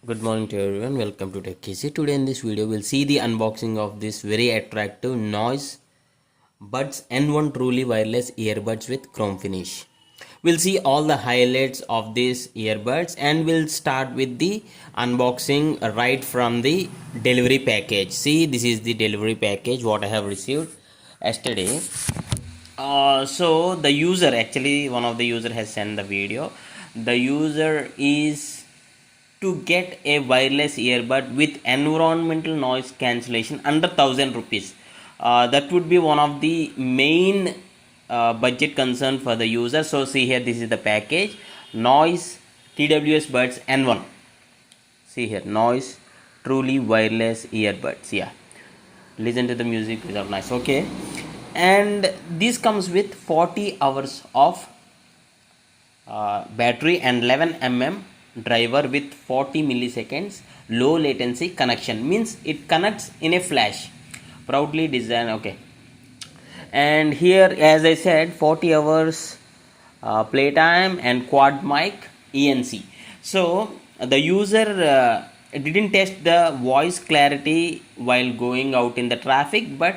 Good morning to everyone. Welcome to Tech Easy. Today in this video we'll see the unboxing of this very attractive Noise Buds N1 Truly Wireless Earbuds with chrome finish. We'll see all the highlights of these earbuds and we'll start with the unboxing right from the delivery package. See, this is the delivery package what I have received yesterday. So the user, actually one of the user has sent the video. The user is to get a wireless earbud with environmental noise cancellation under 1000 rupees. That would be one of the main budget concern for the user. So see here, this is the package, Noise TWS Buds N1. See here, Noise Truly Wireless Earbuds. Yeah, listen to the music without noise. Okay, and this comes with 40 hours of battery and 11 driver with 40 milliseconds low latency connection, means it connects in a flash, proudly designed. Okay, and here as I said, 40 hours playtime and quad mic ENC. So the user didn't test the voice clarity while going out in the traffic, but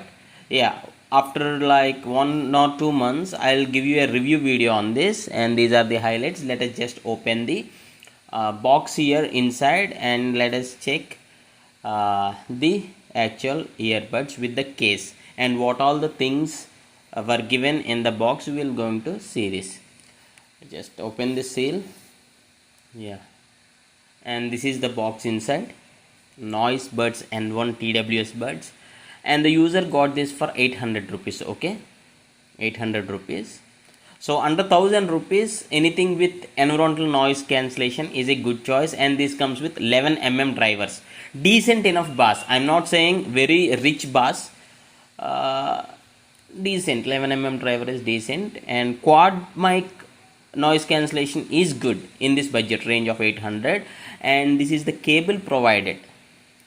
yeah, after like 1 or 2 months I'll give you a review video on this, and these are the highlights. Let us just open the box here inside and let us check the actual earbuds with the case and what all the things were given in the box. We will going to see this. Just open the seal. Yeah, and this is the box inside, Noise Buds N1 TWS buds, and the user got this for 800 rupees. Okay, 800 rupees. So under 1000 rupees, anything with environmental noise cancellation is a good choice, and this comes with 11 drivers, decent enough bass. I'm not saying very rich bass, decent. 11 driver is decent, and quad mic noise cancellation is good in this budget range of 800. And this is the cable provided,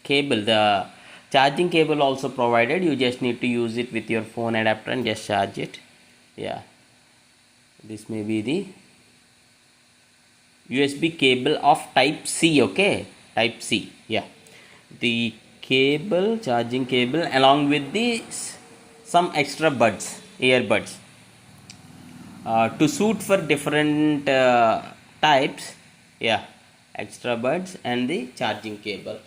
the charging cable also provided. You just need to use it with your phone adapter and just charge it. Yeah, this may be the USB cable of type C. Okay, type C. Yeah, the cable, charging cable, along with the some extra buds, earbuds, to suit for different types. Yeah, extra buds and the charging cable.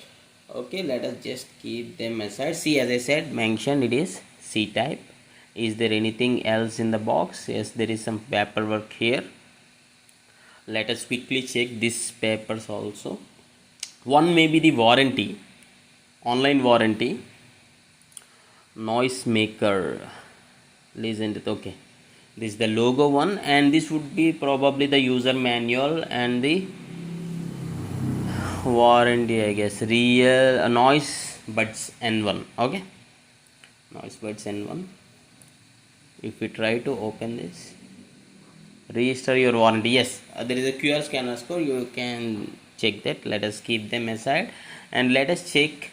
Okay, let us just keep them aside. See, as I said, mentioned it is C type. Is there anything else in the box? Yes, there is some paperwork here. Let us quickly check these papers also. One may be the warranty, online warranty, noise maker. Listen to it. Okay, this is the logo one, and this would be probably the user manual and the warranty, I guess. Real Noise Buds N1. Okay, Noise Buds N1. If we try to open this, register your warranty. Yes, there is a QR scanner score, you can check that. Let us keep them aside and let us check.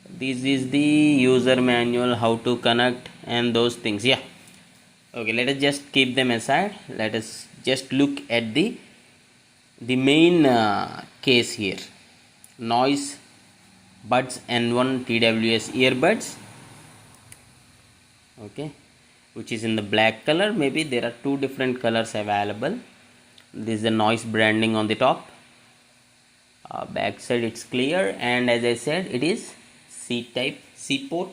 This is the user manual, how to connect and those things. Yeah, okay, let us just keep them aside. Let us just look at the main case here, Noise Buds N1 TWS earbuds. Okay, which is in the black color. Maybe there are two different colors available. This is the Noise branding on the top. Back side it's clear, and as I said, it is C type, C port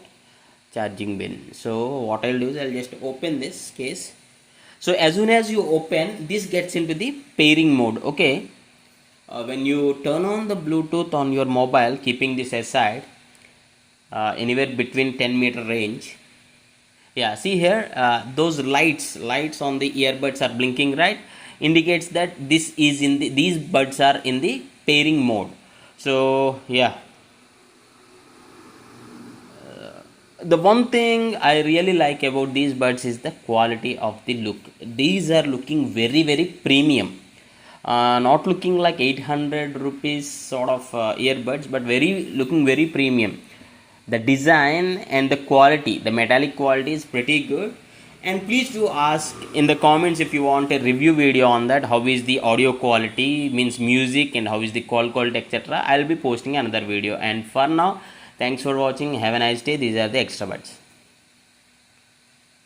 charging bin. So what I'll do is I'll just open this case. So as soon as you open, this gets into the pairing mode. Okay, when you turn on the Bluetooth on your mobile, keeping this aside, anywhere between 10-meter range. Yeah, see here, those lights on the earbuds are blinking, right? Indicates that this is in the, these buds are in the pairing mode. So yeah, the one thing I really like about these buds is the quality of the look. These are looking very premium, not looking like 800 rupees sort of earbuds, but looking very premium. The design and the quality, the metallic quality is pretty good, And please do ask in the comments if you want a review video on that, how is the audio quality, means music, and how is the call quality, etc. I'll be posting another video. And for now, thanks for watching. Have a nice day. These are the extra buds.